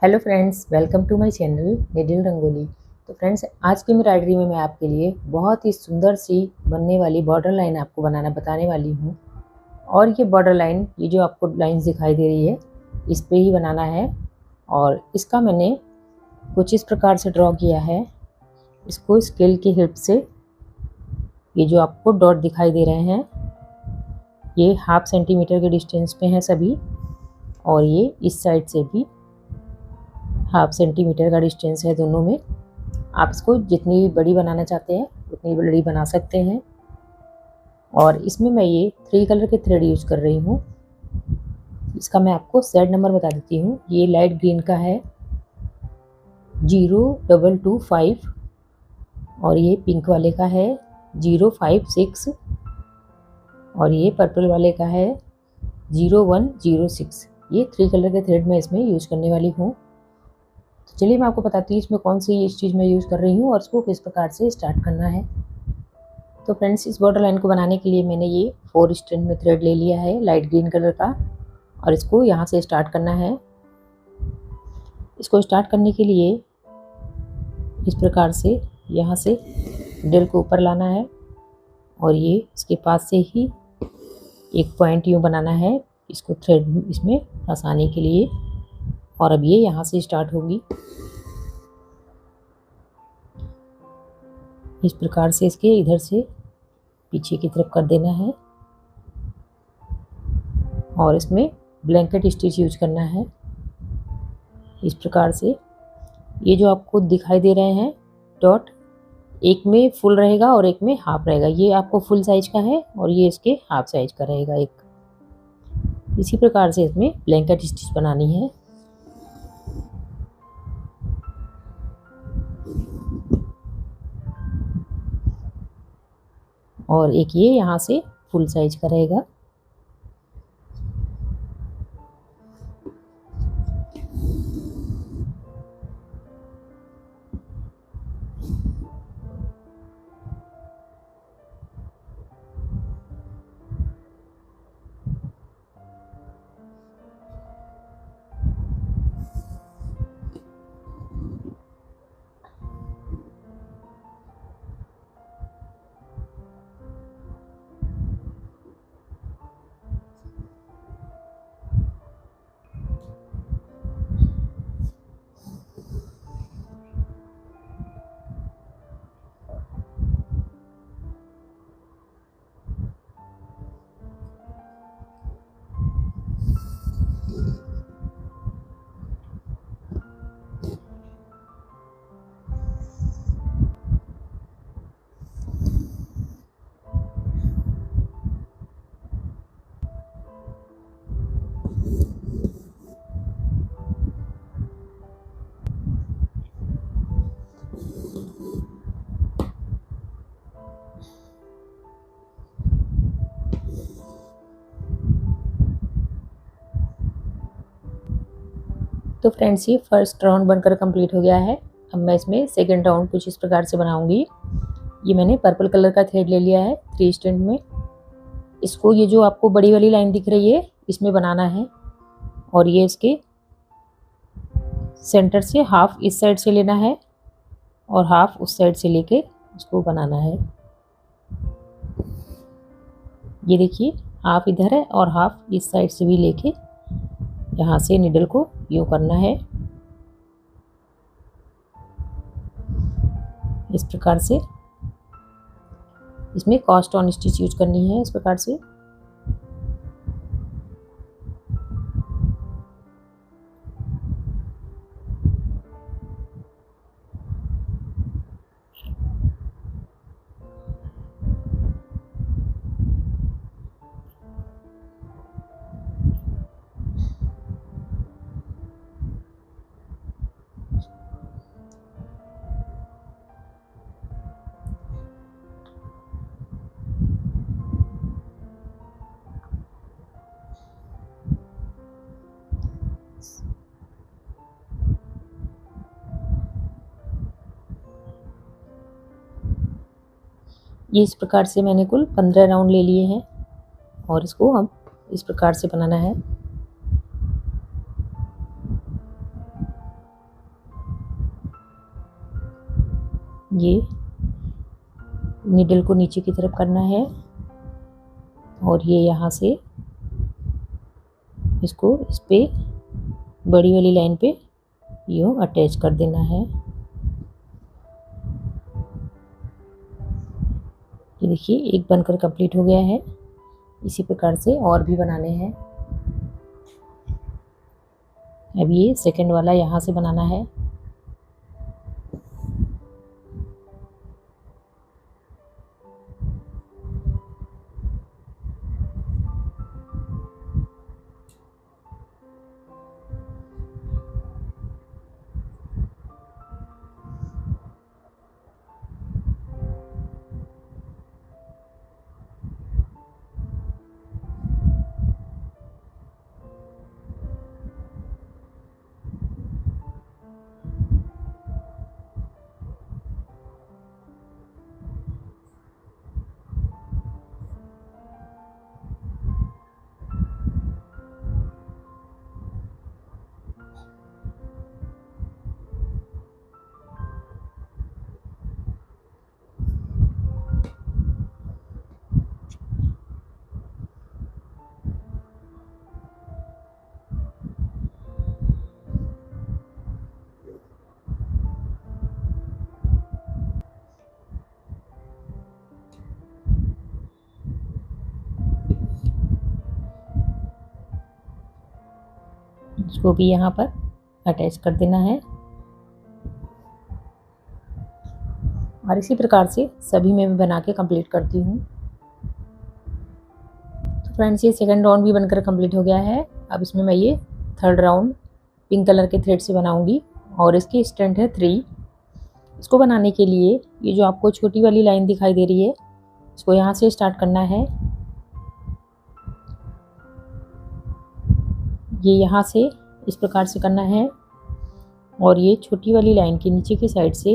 Hello friends, welcome to my channel needle rangoli. तो friends, आज की एम्ब्रॉयडरी में मैं आपके लिए बहुत ही सुंदर सी बनने वाली बॉर्डर लाइन आपको बनाना बताने वाली हूँ। और ये बॉर्डर लाइन, ये जो आपको लाइंस दिखाई दे रही है, इस पे ही बनाना है। और इसका मैंने कुछ इस प्रकार से ड्रॉ किया है। इसको स्केल की हेल्प से ये जो आपको डॉट दिखाई दे रहे हैं, ये 1/2 सेंटीमीटर के डिस्टेंस पे हैं सभी। और ये इस साइड से भी 1/2 सेंटीमीटर का डिस्टेंस है दोनों में। आप इसको जितनी बड़ी बनाना चाहते हैं उतनी बड़ी बना सकते हैं। और इसमें मैं ये 3 कलर के थ्रेड यूज कर रही हूँ। इसका मैं आपको सेट नंबर बता देती हूँ। ये लाइट ग्रीन का है 0225 और ये पिंक वाले का है 056 और ये पर्पल वाले का है 0106। ये 3 कलर के थ्रेड मैं इसमें यूज करने वाली हूँ। तो चलिए मैं आपको बताती हूँ इसमें कौन सी इस चीज़ में यूज़ कर रही हूँ और इसको किस प्रकार से स्टार्ट करना है। तो फ्रेंड्स, इस बॉर्डर लाइन को बनाने के लिए मैंने ये 4 स्ट्रैंड में थ्रेड ले लिया है लाइट ग्रीन कलर का। और इसको यहाँ से स्टार्ट करना है। इसको स्टार्ट करने के लिए इस प्रकार से यहाँ से नीडल को ऊपर लाना है और ये इसके पास से ही एक पॉइंट यूँ बनाना है इसको थ्रेड इसमें फंसाने के लिए। और अब ये यहाँ से स्टार्ट होगी। इस प्रकार से इसके इधर से पीछे की तरफ कर देना है और इसमें ब्लैंकेट स्टिच यूज करना है। इस प्रकार से ये जो आपको दिखाई दे रहे हैं डॉट, एक में फुल रहेगा और एक में हाफ रहेगा। ये आपको फुल साइज का है और ये इसके हाफ साइज का रहेगा एक। इसी प्रकार से इसमें ब्लैंकेट स्टिच बनानी है। और एक ये यहाँ से फुल साइज का रहेगा। तो फ्रेंड्स, ये फर्स्ट राउंड बनकर कंप्लीट हो गया है। अब मैं इसमें सेकंड राउंड कुछ इस प्रकार से बनाऊंगी। ये मैंने पर्पल कलर का थ्रेड ले लिया है 3 स्ट्रैंड में। इसको ये जो आपको बड़ी वाली लाइन दिख रही है इसमें बनाना है। और ये इसके सेंटर से हाफ इस साइड से लेना है और हाफ उस साइड से लेके इसको बनाना है। ये देखिए, हाफ इधर है और हाफ इस साइड से भी लेके यहाँ से निडल को यूँ करना है। इस प्रकार से इसमें कास्ट ऑन स्टिच यूज करनी है। इस प्रकार से ये इस प्रकार से मैंने कुल 15 राउंड ले लिए हैं और इसको हम इस प्रकार से बनाना है। ये नीडल को नीचे की तरफ करना है और ये यहाँ से इसको इस पे बड़ी वाली लाइन पे यूँ अटैच कर देना है। ये देखिए एक बनकर कंप्लीट हो गया है। इसी प्रकार से और भी बनाने हैं। अब ये सेकंड वाला यहाँ से बनाना है। इसको भी यहाँ पर अटैच कर देना है और इसी प्रकार से सभी मैं बना के कंप्लीट करती हूँ। तो फ्रेंड्स ये सेकंड राउंड भी बनकर कंप्लीट हो गया है। अब इसमें मैं ये थर्ड राउंड पिंक कलर के थ्रेड से बनाऊंगी और इसकी स्ट्रेंथ है 3। इसको बनाने के लिए ये जो आपको छोटी वाली लाइन दिखाई दे रही है इसको यहाँ से स्टार्ट करना है। ये यहाँ से इस प्रकार से करना है और ये छोटी वाली लाइन के नीचे की साइड से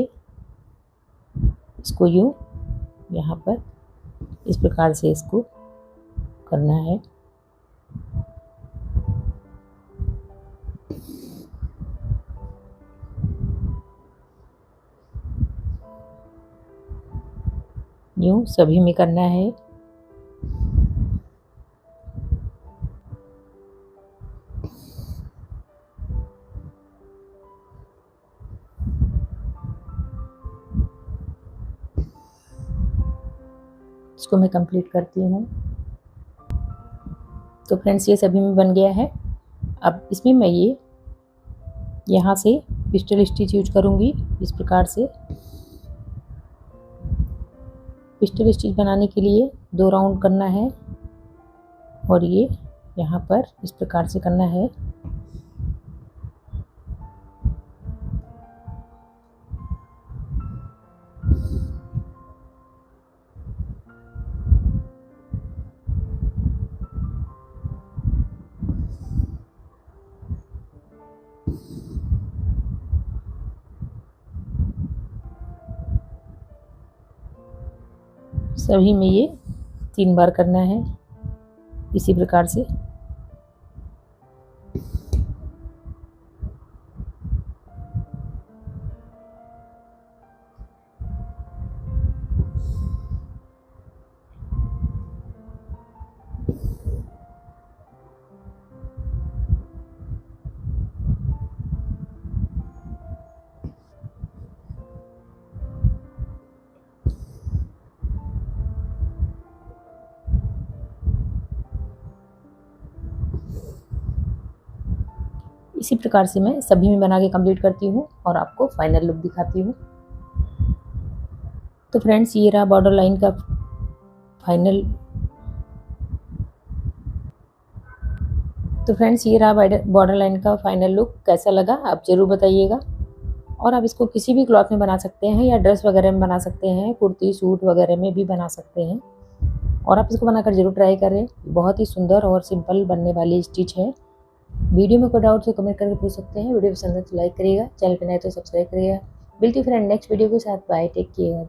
इसको यूँ यहाँ पर इस प्रकार से इसको करना है। यूँ सभी में करना है। इसको मैं कंप्लीट करती हूँ। तो फ्रेंड्स ये सभी में बन गया है। अब इसमें मैं ये यहाँ से पिस्टल स्टिच यूज करूँगी। इस प्रकार से पिस्टल स्टिच बनाने के लिए 2 राउंड करना है और ये यहाँ पर इस प्रकार से करना है। सभी में ये 3 बार करना है इसी प्रकार से। इसी प्रकार से मैं सभी में बना के कंप्लीट करती हूँ और आपको फाइनल लुक दिखाती हूँ। तो फ्रेंड्स ये रहा बॉर्डर लाइन का फाइनल। तो फ्रेंड्स ये रहा बॉर्डर लाइन का फाइनल लुक। कैसा लगा आप ज़रूर बताइएगा। और आप इसको किसी भी क्लॉथ में बना सकते हैं या ड्रेस वगैरह में बना सकते हैं, कुर्ती सूट वगैरह में भी बना सकते हैं। और आप इसको बनाकर ज़रूर ट्राई करें। बहुत ही सुंदर और सिंपल बनने वाली स्टिच है। वीडियो में कोई डाउट तो कमेंट करके पूछ सकते हैं। वीडियो पसंद है तो लाइक करिएगा, चैनल पर नए तो सब्सक्राइब करिएगा। मिलती फ्रेंड नेक्स्ट वीडियो के साथ। Bye, take care.